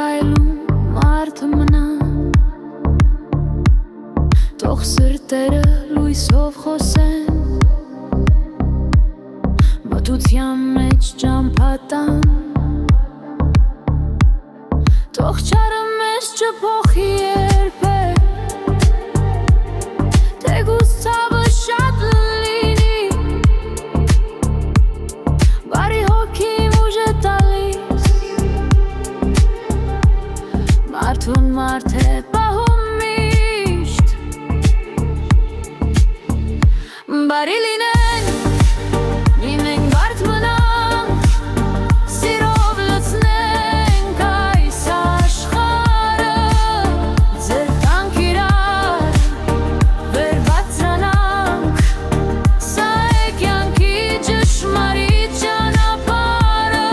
քայլում մարդը մնա, թող սրտերը լույսով խոսեն, մթության մեջ ճամփատան, թող չարը մեզ չփոխի երբեք, թեկուզ ցավը շատ լինի, բարի հոգին ուժ է տալիս, մարդուն մարդ է պահում միշտ, բարի լինենք, լինենք բարդ մնանք, սիրով լցնենք այս աշխարհը, ձեր տանք իրար, վեր բարձրանանք, սա է կյանքի ճշմարիտ ճանապարհը։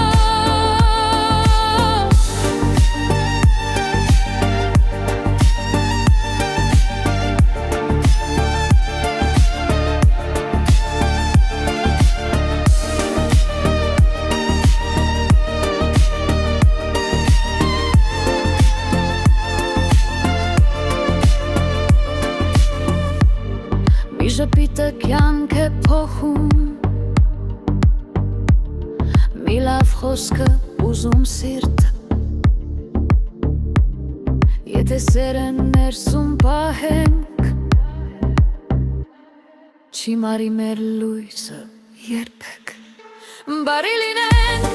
Մի ժպիտը կյանք է փոխում, մի լավ խոսքը ուզում սիրտը, եթե սերը ներսում պահենք, չի մարի մեր լույսը երբեք, բարի լինենք,